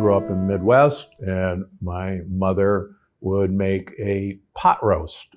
grew up in the Midwest, and my mother would make a pot roast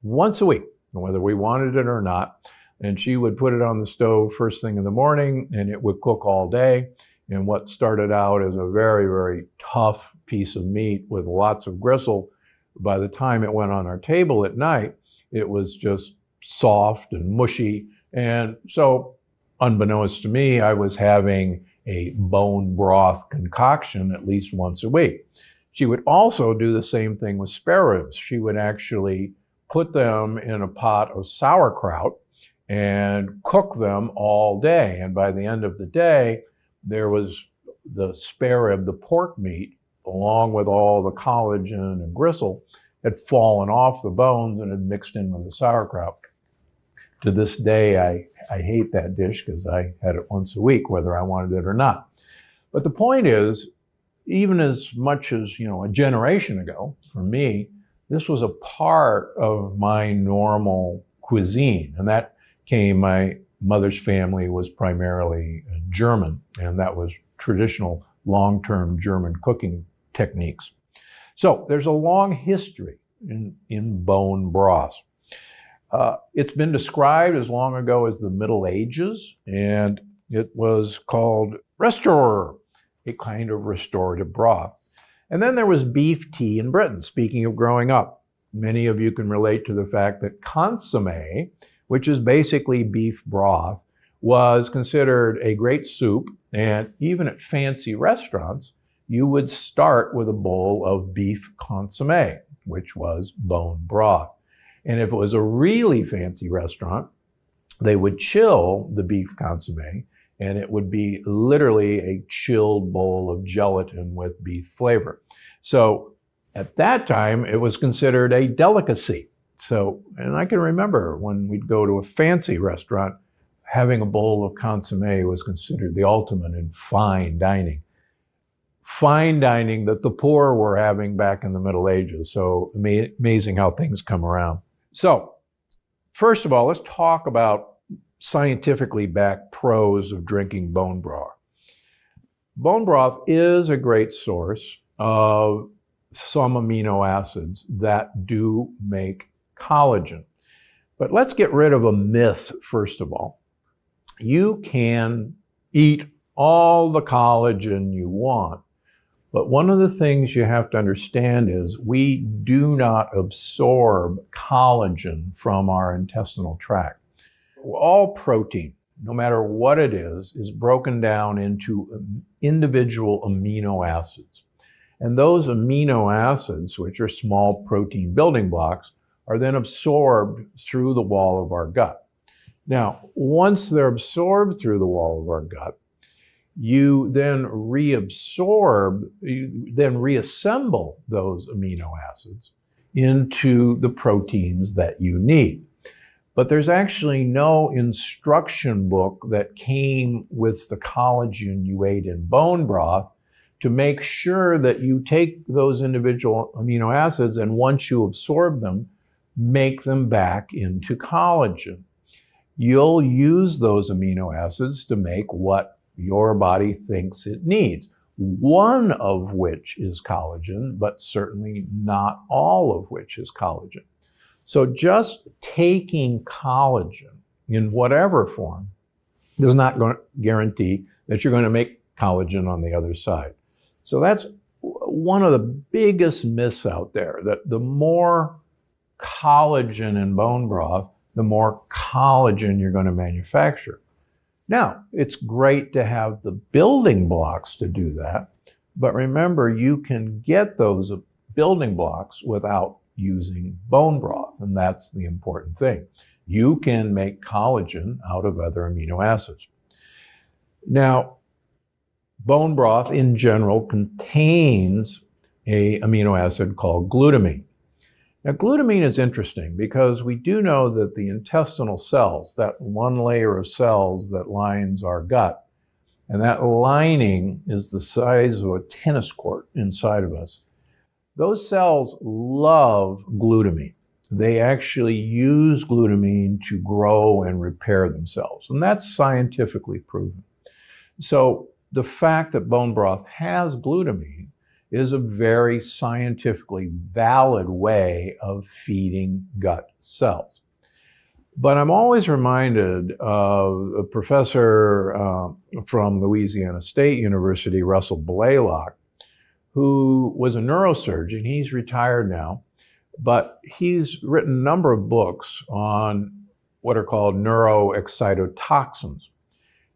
once a week, whether we wanted it or not. And she would put it on the stove first thing in the morning, and it would cook all day. And what started out as a very, very tough piece of meat with lots of gristle, by the time it went on our table at night, it was just soft and mushy. And so, unbeknownst to me, I was having a bone broth concoction at least once a week. She would also do the same thing with spare ribs. She would actually put them in a pot of sauerkraut and cook them all day. And by the end of the day, there was the spare rib, the pork meat, along with all the collagen and gristle, had fallen off the bones and had mixed in with the sauerkraut. To this day, I hate that dish because I had it once a week, whether I wanted it or not. But the point is, even as much as, a generation ago, for me, this was a part of my normal cuisine. And that came, my mother's family was primarily German, and that was traditional long-term German cooking techniques. So there's a long history in bone broth. It's been described as long ago as the Middle Ages, and it was called restaurer, a kind of restorative broth. And then there was beef tea in Britain. Speaking of growing up, many of you can relate to the fact that consommé, which is basically beef broth, was considered a great soup, and even at fancy restaurants, you would start with a bowl of beef consommé, which was bone broth. And if it was a really fancy restaurant, they would chill the beef consommé, and it would be literally a chilled bowl of gelatin with beef flavor. So at that time, it was considered a delicacy. So, and I can remember when we'd go to a fancy restaurant, having a bowl of consommé was considered the ultimate in fine dining. Fine dining that the poor were having back in the Middle Ages. So amazing how things come around. So, first of all, let's talk about scientifically backed pros of drinking bone broth. Bone broth is a great source of some amino acids that do make collagen. But let's get rid of a myth, first of all. You can eat all the collagen you want, but one of the things you have to understand is we do not absorb collagen from our intestinal tract. All protein, no matter what it is broken down into individual amino acids. And those amino acids, which are small protein building blocks, are then absorbed through the wall of our gut. Now, once they're absorbed through the wall of our gut, you then reassemble those amino acids into the proteins that you need. But there's actually no instruction book that came with the collagen you ate in bone broth to make sure that you take those individual amino acids and once you absorb them, make them back into collagen. You'll use those amino acids to make what your body thinks it needs, one of which is collagen, but certainly not all of which is collagen. So just taking collagen in whatever form does not guarantee that you're going to make collagen on the other side. So that's one of the biggest myths out there, that the more collagen in bone broth, the more collagen you're going to manufacture. Now, it's great to have the building blocks to do that, but remember, you can get those building blocks without using bone broth, and that's the important thing. You can make collagen out of other amino acids. Now, bone broth in general contains an amino acid called glutamine. Now, glutamine is interesting because we do know that the intestinal cells, that one layer of cells that lines our gut, and that lining is the size of a tennis court inside of us. Those cells love glutamine. They actually use glutamine to grow and repair themselves, and that's scientifically proven. So the fact that bone broth has glutamine is a very scientifically valid way of feeding gut cells. But I'm always reminded of a professor from Louisiana State University, Russell Blaylock, who was a neurosurgeon. He's retired now, but he's written a number of books on what are called neuroexcitotoxins.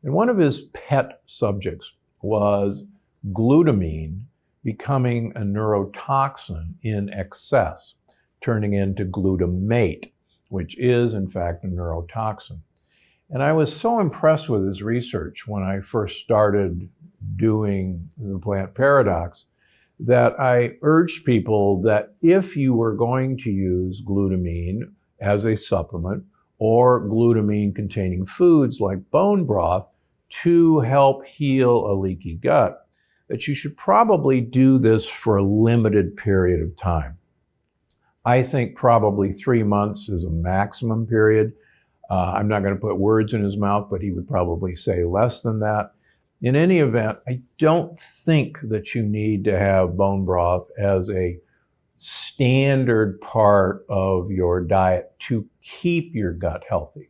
And one of his pet subjects was glutamine becoming a neurotoxin in excess, turning into glutamate, which is in fact a neurotoxin. And I was so impressed with his research when I first started doing the plant paradox that I urged people that if you were going to use glutamine as a supplement or glutamine containing foods like bone broth to help heal a leaky gut, that you should probably do this for a limited period of time. I think probably 3 months is a maximum period. I'm not going to put words in his mouth, but he would probably say less than that. In any event, I don't think that you need to have bone broth as a standard part of your diet to keep your gut healthy.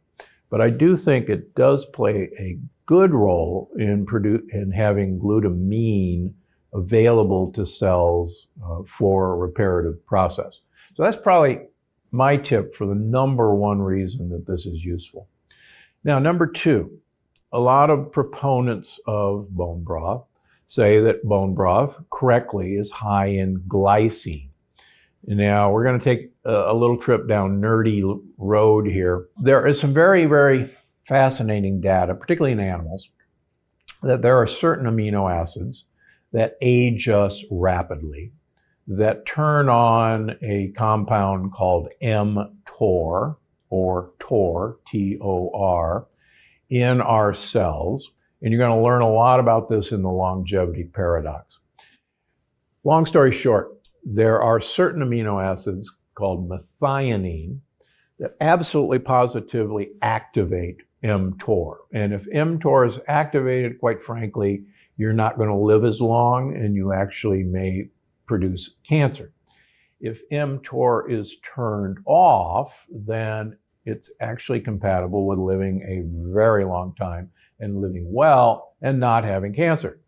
But I do think it does play a good role in having glutamine available to cells for a reparative process. So that's probably my tip for the number one reason that this is useful. Now, number two, a lot of proponents of bone broth say that bone broth correctly is high in glycine. Now, we're going to take a little trip down nerdy road here. There is some very, very fascinating data, particularly in animals, that there are certain amino acids that age us rapidly, that turn on a compound called mTOR, or TOR, T-O-R, in our cells. And you're going to learn a lot about this in the longevity paradox. Long story short, there are certain amino acids called methionine that absolutely positively activate mTOR. And if mTOR is activated, quite frankly, you're not going to live as long and you actually may produce cancer. If mTOR is turned off, then it's actually compatible with living a very long time and living well and not having cancer.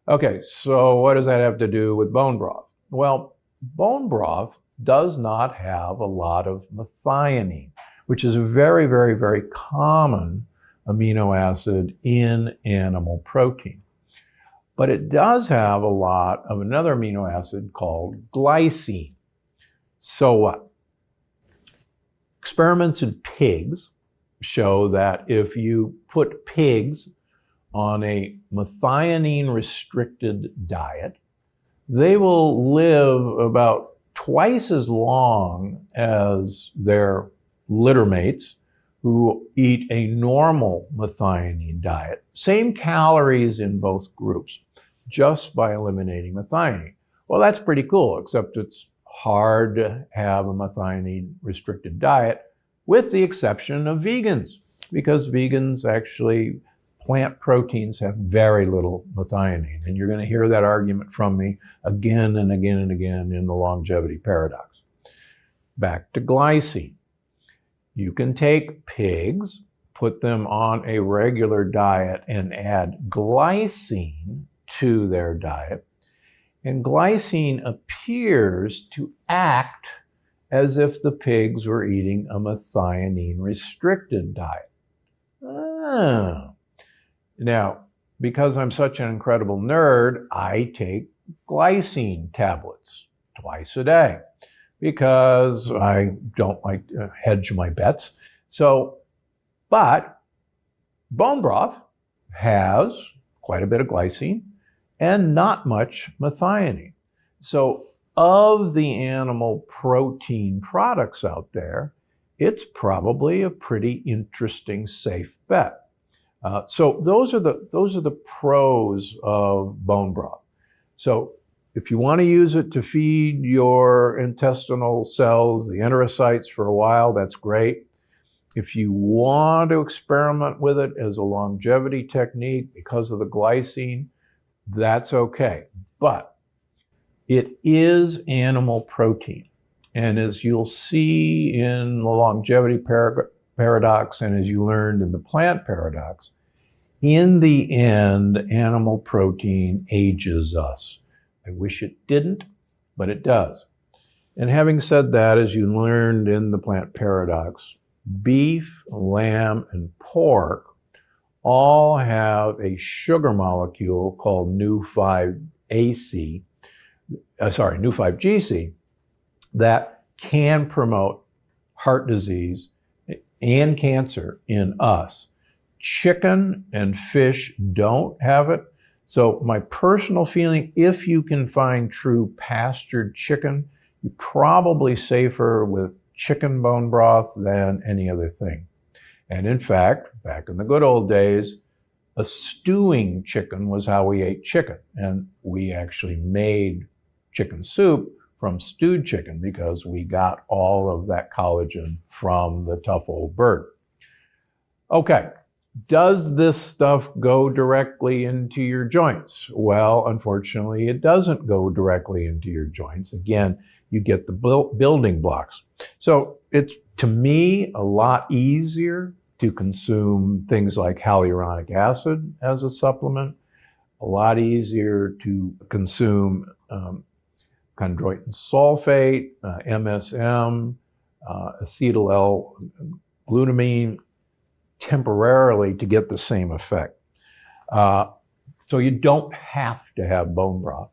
Okay, so what does that have to do with bone broth? Well, bone broth does not have a lot of methionine, which is a very, very, very common amino acid in animal protein. But it does have a lot of another amino acid called glycine. So what? Experiments in pigs show that if you put pigs on a methionine-restricted diet, they will live about twice as long as their litter mates who eat a normal methionine diet. Same calories in both groups, just by eliminating methionine. Well, that's pretty cool, except it's hard to have a methionine-restricted diet, with the exception of vegans, because vegans actually, plant proteins have very little methionine. And you're going to hear that argument from me again and again and again in the longevity paradox. Back to glycine. You can take pigs, put them on a regular diet, and add glycine to their diet. And glycine appears to act as if the pigs were eating a methionine-restricted diet. Now, because I'm such an incredible nerd, I take glycine tablets twice a day because I don't like to hedge my bets. But bone broth has quite a bit of glycine and not much methionine. So of the animal protein products out there, it's probably a pretty interesting, safe bet. So those are the pros of bone broth. So if you want to use it to feed your intestinal cells, the enterocytes, for a while, that's great. If you want to experiment with it as a longevity technique because of the glycine, That's okay. But it is animal protein. And as you'll see in the longevity paradox, and as you learned in the plant paradox, in the end, animal protein ages us. I wish it didn't, but it does. And having said that, as you learned in the plant paradox, beef, lamb, and pork all have a sugar molecule called nu5AC, nu5GC, that can promote heart disease and cancer in us. Chicken and fish don't have it. So my personal feeling, if you can find true pastured chicken, you're probably safer with chicken bone broth than any other thing. And in fact, back in the good old days, a stewing chicken was how we ate chicken. And we actually made chicken soup from stewed chicken because we got all of that collagen from the tough old bird. Okay, does this stuff go directly into your joints? Well, unfortunately, it doesn't go directly into your joints. Again, you get the building blocks. So it's, to me, a lot easier to consume things like hyaluronic acid as a supplement, a lot easier to consume chondroitin sulfate, MSM, acetyl L-glutamine temporarily to get the same effect. So you don't have to have bone broth.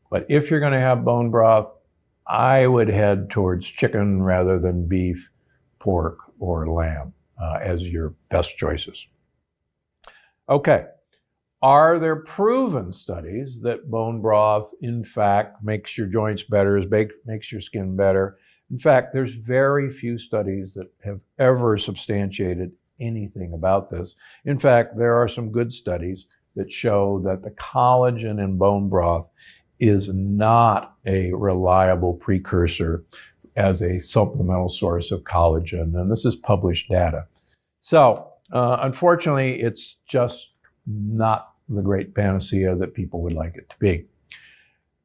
But if you're going to have bone broth, I would head towards chicken rather than beef, pork, or lamb as your best choices. Okay. Are there proven studies that bone broth, in fact, makes your joints better, makes your skin better? In fact, there's very few studies that have ever substantiated anything about this. In fact, there are some good studies that show that the collagen in bone broth is not a reliable precursor as a supplemental source of collagen, and this is published data. So, unfortunately, it's just not the great panacea that people would like it to be.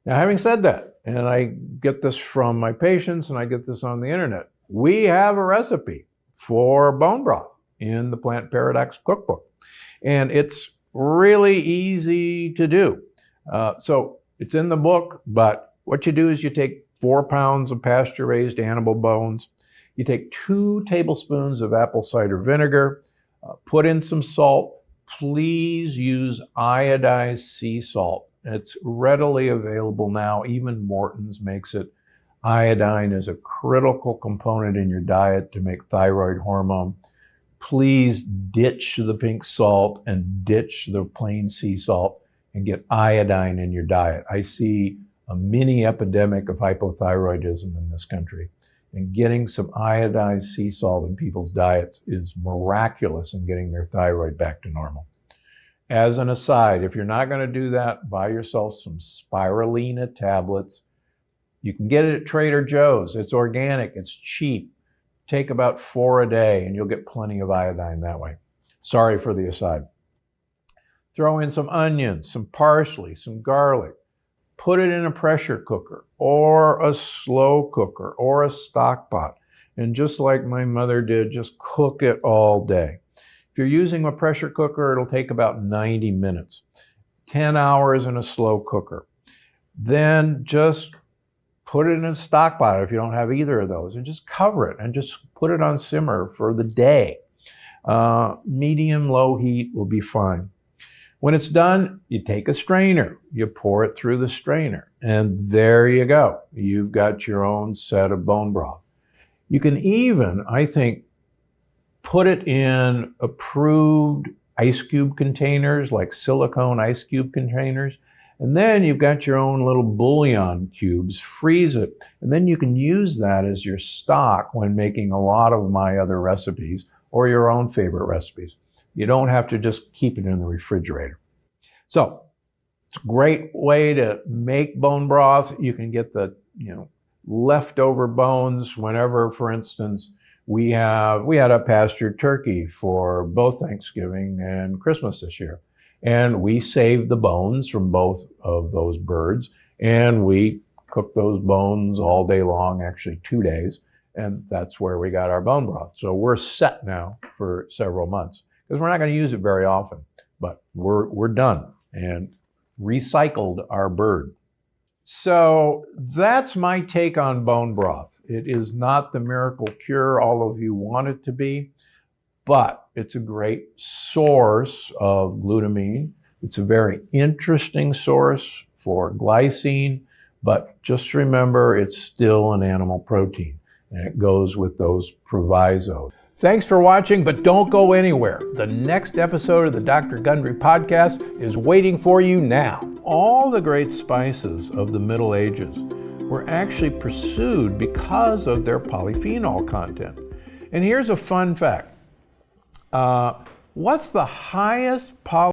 Now, having said that, and I get this from my patients and I get this on the internet, we have a recipe for bone broth in the Plant Paradox Cookbook. And it's really easy to do. So it's in the book, but what you do is you take 4 pounds of pasture-raised animal bones, you take 2 tablespoons of apple cider vinegar, put in some salt. Please use iodized sea salt. It's readily available now. Even Morton's makes it. Iodine is a critical component in your diet to make thyroid hormone. Please ditch the pink salt and ditch the plain sea salt and get iodine in your diet. I see a mini epidemic of hypothyroidism in this country. And getting some iodized sea salt in people's diets is miraculous in getting their thyroid back to normal. As an aside, if you're not going to do that, buy yourself some spirulina tablets. You can get it at Trader Joe's. It's organic, it's cheap. Take about 4 a day and you'll get plenty of iodine that way. Sorry for the aside. Throw in some onions, some parsley, some garlic. Put it in a pressure cooker or a slow cooker or a stock pot. And just like my mother did, just cook it all day. If you're using a pressure cooker, it'll take about 90 minutes. 10 hours in a slow cooker. Then just put it in a stock pot if you don't have either of those and just cover it and just put it on simmer for the day. Medium, low heat will be fine. When it's done, you take a strainer, you pour it through the strainer, and there you go. You've got your own set of bone broth. You can even, I think, put it in approved ice cube containers, like silicone ice cube containers, and then you've got your own little bouillon cubes, freeze it, and then you can use that as your stock when making a lot of my other recipes or your own favorite recipes. You don't have to just keep it in the refrigerator. So it's a great way to make bone broth. You can get the leftover bones whenever, for instance, we had a pastured turkey for both Thanksgiving and Christmas this year. And we saved the bones from both of those birds, and we cooked those bones all day long, actually 2 days, and that's where we got our bone broth. So we're set now for several months, because we're not going to use it very often, but we're done and recycled our bird. So that's my take on bone broth. It is not the miracle cure all of you want it to be, but it's a great source of glutamine. It's a very interesting source for glycine, but just remember it's still an animal protein, and it goes with those provisos. Thanks for watching, but don't go anywhere. The next episode of the Dr. Gundry podcast is waiting for you now. All the great spices of the Middle Ages were actually pursued because of their polyphenol content. And here's a fun fact. What's the highest